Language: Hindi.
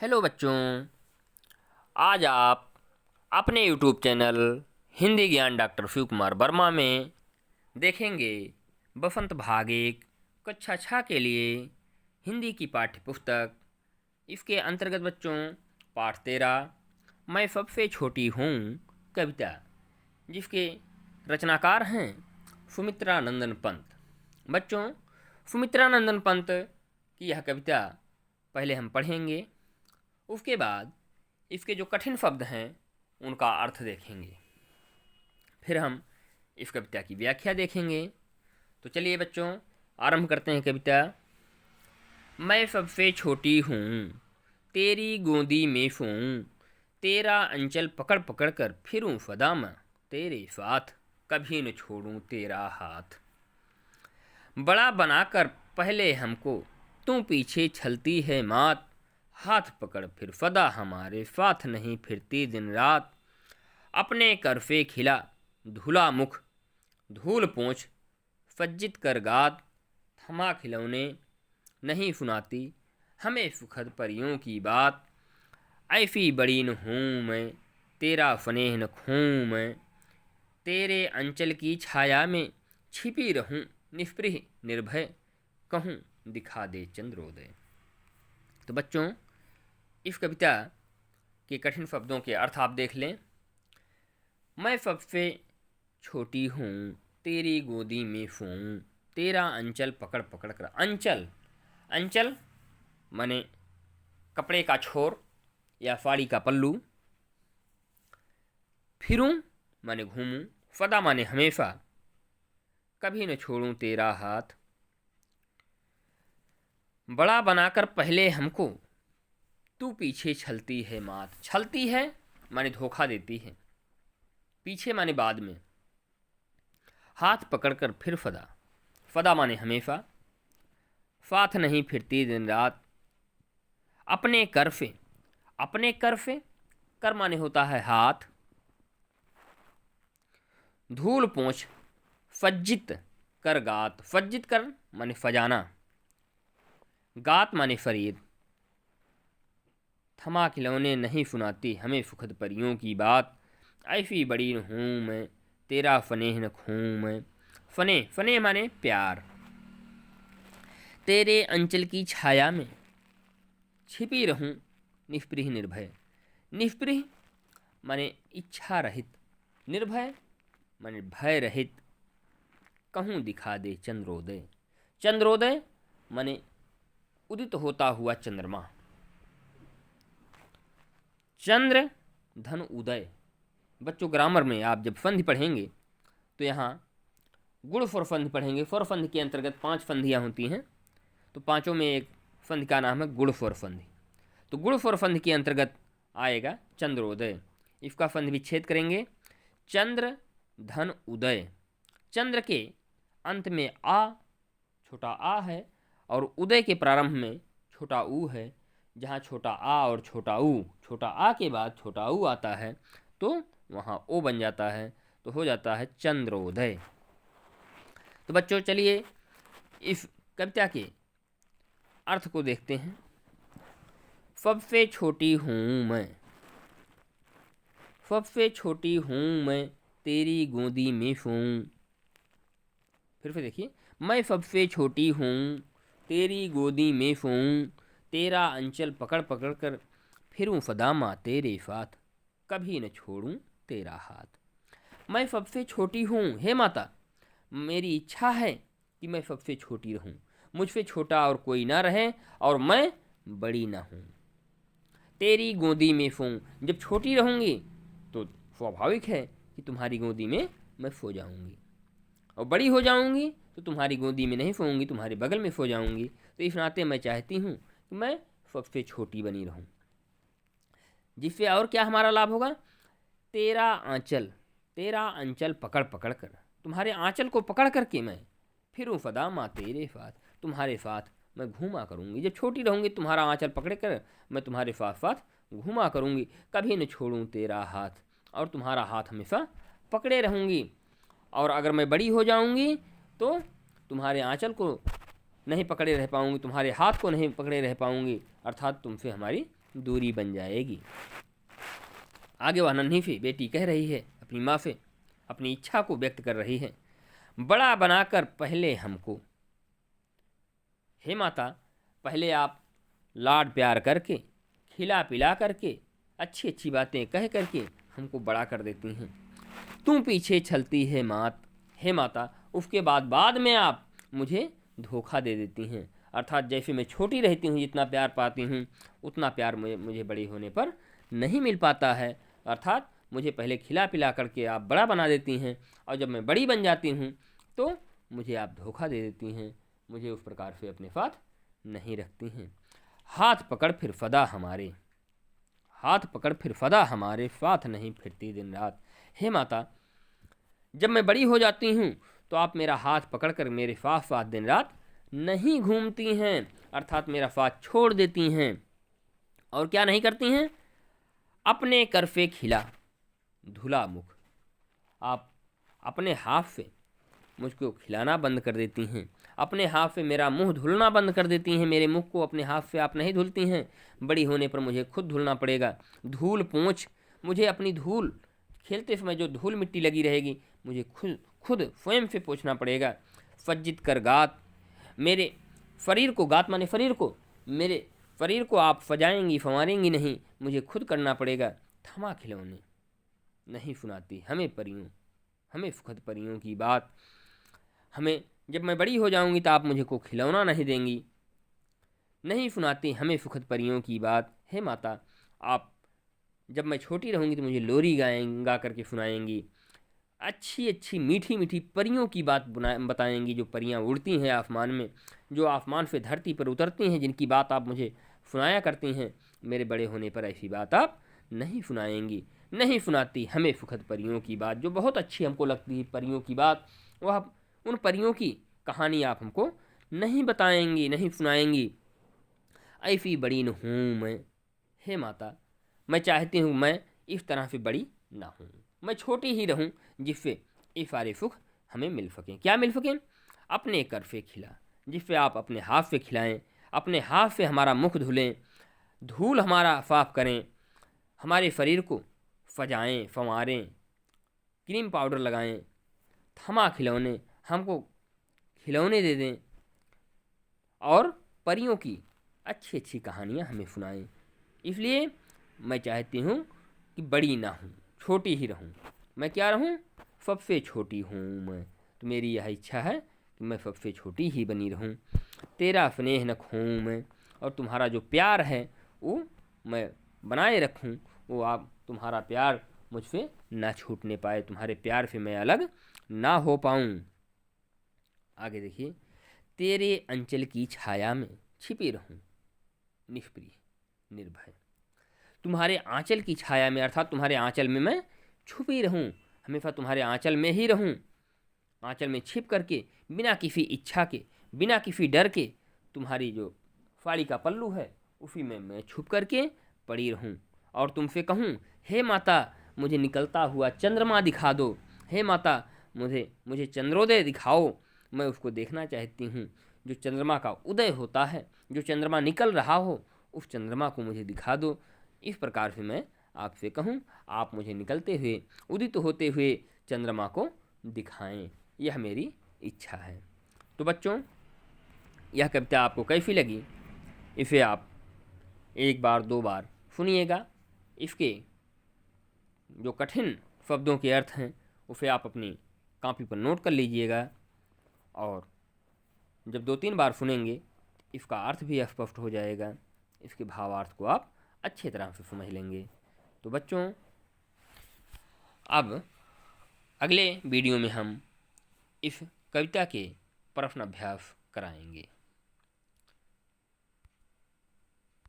हेलो बच्चों, आज आप अपने यूट्यूब चैनल हिंदी ज्ञान डॉक्टर शिव कुमार वर्मा में देखेंगे बसंत भाग एक कक्षा 6 के लिए हिंदी की पाठ्य पुस्तक। इसके अंतर्गत बच्चों पाठ 13 मैं सबसे छोटी हूँ कविता, जिसके रचनाकार हैं सुमित्रा नंदन पंत। बच्चों, सुमित्रा नंदन पंत की यह कविता पहले हम पढ़ेंगे, उसके बाद इसके जो कठिन शब्द हैं उनका अर्थ देखेंगे, फिर हम इस कविता की व्याख्या देखेंगे। तो चलिए बच्चों, आरंभ करते हैं कविता। मैं सबसे छोटी हूँ, तेरी गोदी में सोऊं, तेरा अंचल पकड़ पकड़ कर फिरूं सदा मैं तेरे साथ, कभी न छोड़ूं तेरा हाथ। बड़ा बनाकर पहले हमको तू पीछे छलती है मात, हाथ पकड़ फिर सदा हमारे साथ नहीं फिरती दिन रात। अपने करफे खिला धुला मुख, धूल पोंछ सज्जित कर गात, थमा खिलौने नहीं सुनाती हमें सुखद परियों की बात। ऐसी बड़ी न हूँ मैं, तेरा स्नेह न खूँ मैं, तेरे अंचल की छाया में छिपी रहूं निष्पृह निर्भय, कहूँ दिखा दे चंद्रोदय। तो बच्चों, इस कविता के कठिन शब्दों के अर्थ आप देख लें। मैं सबसे छोटी हूँ, तेरी गोदी में सोऊं, तेरा अंचल पकड़ पकड़ कर। अंचल, अंचल माने कपड़े का छोर या साड़ी का पल्लू। फिरूं माने घूमूं, सदा माने हमेशा, कभी न छोड़ूं तेरा हाथ। बड़ा बनाकर पहले हमको तू पीछे छलती है मात। छलती है माने धोखा देती है, पीछे माने बाद में, हाथ पकड़कर फिर फदा, फदा माने हमेशा, साथ नहीं फिरती दिन रात। अपने करफे, अपने करफे, कर माने होता है हाथ। धूल पोंछ सज्जित कर गात, सज्जित कर माने फजाना, गात माने शरीर। थमा खिलौने नहीं सुनाती हमें सुखद परियों की बात, ऐसी बड़ी न हूँ मैं, तेरा फनेह न खूँ मैं। फने, फने माने प्यार। तेरे अंचल की छाया में छिपी रहूं निष्पृह निर्भय। निष्पृह माने इच्छा रहित, निर्भय माने भय रहित, कहूँ दिखा दे चंद्रोदय। चंद्रोदय माने उदित होता हुआ चंद्रमा। चंद्र धन उदय। बच्चों, ग्रामर में आप जब संधि पढ़ेंगे तो यहाँ गुण फॉर संधि पढ़ेंगे। फॉर संधि के अंतर्गत 5 संधियाँ होती हैं, तो पांचों में एक संधि का नाम है गुण फॉर संधि। तो गुण फॉर संधि के अंतर्गत आएगा चंद्रोदय। इसका संधि विच्छेद करेंगे। चंद्र धन उदय। चंद्र के अंत में आ, छोटा आ है, और उदय के प्रारंभ में छोटा ऊ है। जहाँ छोटा आ और छोटा ऊ, छोटा आ के बाद छोटा ऊ आता है तो वहाँ ओ बन जाता है, तो हो जाता है चंद्रोदय। तो बच्चों, चलिए इस कविता के अर्थ को देखते हैं। सबसे छोटी हूँ मैं, सबसे छोटी हूँ मैं, तेरी गोदी में सोऊं। फिर से देखिए, मैं सबसे छोटी हूँ, तेरी गोदी में सोऊं, तेरा अंचल पकड़ पकड़ कर फिरूं सदा माँ तेरे साथ, कभी न छोड़ूं तेरा हाथ। मैं सबसे छोटी हूँ, हे माता, मेरी इच्छा है कि मैं सबसे छोटी रहूं, मुझसे छोटा और कोई ना रहे और मैं बड़ी ना हूँ। तेरी गोदी में सोऊं, जब छोटी रहूँगी तो स्वाभाविक है कि तुम्हारी गोदी में मैं सो जाऊँगी, और बड़ी हो जाऊँगी तो तुम्हारी गोदी में नहीं सोऊंगी, तुम्हारे बगल में सो जाऊँगी। तो इस नाते मैं चाहती हूँ कि मैं सबसे छोटी बनी रहूं, जिससे और क्या हमारा लाभ होगा। तेरा आंचल, तेरा अंचल पकड़ पकड़ कर, तुम्हारे आंचल को पकड़ करके मैं फिरूं सदा माँ तेरे साथ, तुम्हारे साथ मैं घूमा करूँगी। जब छोटी रहूँगी तुम्हारा आंचल पकड़े कर मैं तुम्हारे साथ साथ घूमा करूँगी, कभी न छोड़ूँ तेरा हाथ, और तुम्हारा हाथ हमेशा पकड़े रहूँगी। और अगर मैं बड़ी हो जाऊँगी तो तुम्हारे आंचल को नहीं पकड़े रह पाऊँगी, तुम्हारे हाथ को नहीं पकड़े रह पाऊँगी, अर्थात तुमसे हमारी दूरी बन जाएगी। आगे वह नन्ही सी बेटी कह रही है अपनी माँ से, अपनी इच्छा को व्यक्त कर रही है, बड़ा बनाकर पहले हमको। हे माता, पहले आप लाड प्यार करके, खिला पिला करके, अच्छी अच्छी बातें कह करके हमको बड़ा कर देती हैं। तुम पीछे चलती है हे माता, उसके बाद में आप मुझे धोखा दे देती हैं। अर्थात जैसे मैं छोटी रहती हूँ, जितना प्यार पाती हूँ उतना प्यार मुझे बड़े होने पर नहीं मिल पाता है। अर्थात मुझे पहले खिला पिला करके आप बड़ा बना देती हैं, और जब मैं बड़ी बन जाती हूँ तो मुझे आप धोखा दे देती हैं, मुझे उस प्रकार से अपने साथ नहीं रखती हैं। हाथ पकड़ फिर फदा हमारे, हाथ पकड़ फिर फदा हमारे, साथ नहीं फिरती दिन रात। हे माता, जब मैं बड़ी हो जाती हूँ तो आप मेरा हाथ पकड़कर मेरे साथ दिन रात नहीं घूमती हैं, अर्थात मेरा साथ छोड़ देती हैं। और क्या नहीं करती हैं? अपने करफे खिला धुला मुख, आप अपने हाथ से मुझको खिलाना बंद कर देती हैं, अपने हाथ से मेरा मुंह धुलना बंद कर देती हैं। मेरे मुख को अपने हाथ से आप नहीं धुलती हैं, बड़ी होने पर मुझे खुद धुलना पड़ेगा। धूल पोंछ, मुझे अपनी धूल, खेलते समय जो धूल मिट्टी लगी रहेगी मुझे खुद स्वयं से पोंछना पड़ेगा। सज्जित कर गात, मेरे शरीर को, गात माने शरीर को, मेरे शरीर को आप सजाएंगी संवारेंगी नहीं, मुझे खुद करना पड़ेगा। थमा खिलौने नहीं सुनाती हमें परियों, हमें सुखद परियों की बात। हमें जब मैं बड़ी हो जाऊंगी तो आप मुझे को खिलौना नहीं देंगी, नहीं सुनाती हमें सुखद परियों की बात। हे माता, आप जब मैं छोटी रहूँगी तो मुझे लोरी गा करके सुनाएंगी, अच्छी अच्छी मीठी मीठी परियों की बात बताएंगी, जो परियां उड़ती हैं आसमान में, जो आसमान से धरती पर उतरती हैं, जिनकी बात आप मुझे सुनाया करती हैं। मेरे बड़े होने पर ऐसी बात आप नहीं सुनाएंगी, नहीं सुनाती हमें सुखद परियों की बात। जो बहुत अच्छी हमको लगती है परियों की बात, वह उन परियों की कहानी आप हमको नहीं बताएंगी, नहीं सुनाएंगी। ऐसी बड़ी न हूँ मैं, हे माता, मैं चाहती हूँ मैं इस तरह से बड़ी ना हूँ, मैं छोटी ही रहूँ, जिससे ये सारे सुख हमें मिल सकें। क्या मिल सकें? अपने कर से खिला, जिससे आप अपने हाथ से खिलाएं, अपने हाथ से हमारा मुख धुलें, धूल हमारा साफ करें, हमारे शरीर को सजाएं संवारें, क्रीम पाउडर लगाएं, थमा खिलौने, हमको खिलौने दे दें, और परियों की अच्छी अच्छी कहानियाँ हमें सुनाएं। इसलिए मैं चाहती हूँ कि बड़ी ना हूँ, छोटी ही रहूँ। मैं क्या रहूँ? सबसे छोटी हूँ मैं, तो मेरी यह इच्छा है कि मैं सबसे छोटी ही बनी रहूँ। तेरा स्नेह न खोऊं मैं, और तुम्हारा जो प्यार है वो मैं बनाए रखूँ, वो आप तुम्हारा प्यार मुझसे ना छूटने पाए, तुम्हारे प्यार से मैं अलग ना हो पाऊँ। आगे देखिए, तेरे अंचल की छाया में छिपी रहूँ निष्प्रिय निर्भय, तुम्हारे आंचल की छाया में, अर्थात तुम्हारे आंचल में मैं छुपी रहूं, हमेशा तुम्हारे आंचल में ही रहूं, आंचल में छिप करके, बिना किसी इच्छा के, बिना किसी डर के, तुम्हारी जो साड़ी का पल्लू है उसी में मैं छुप करके पड़ी रहूं, और तुमसे कहूं, हे माता, मुझे निकलता हुआ चंद्रमा दिखा दो, हे माता, मुझे चंद्रोदय दिखाओ, मैं उसको देखना चाहती हूँ। जो चंद्रमा का उदय होता है, जो चंद्रमा निकल रहा हो, उस चंद्रमा को मुझे दिखा दो। इस प्रकार से मैं आपसे कहूँ, आप मुझे निकलते हुए, उदित होते हुए चंद्रमा को दिखाएं, यह मेरी इच्छा है। तो बच्चों, यह कविता आपको कैसी लगी? इसे आप एक बार दो बार सुनिएगा, इसके जो कठिन शब्दों के अर्थ हैं उसे आप अपनी कॉपी पर नोट कर लीजिएगा, और जब दो तीन बार सुनेंगे इसका अर्थ भी स्पष्ट हो जाएगा, इसके भावार्थ को आप अच्छी तरह से समझ लेंगे। तो बच्चों, अब अगले वीडियो में हम इस कविता के प्रश्न अभ्यास कराएंगे।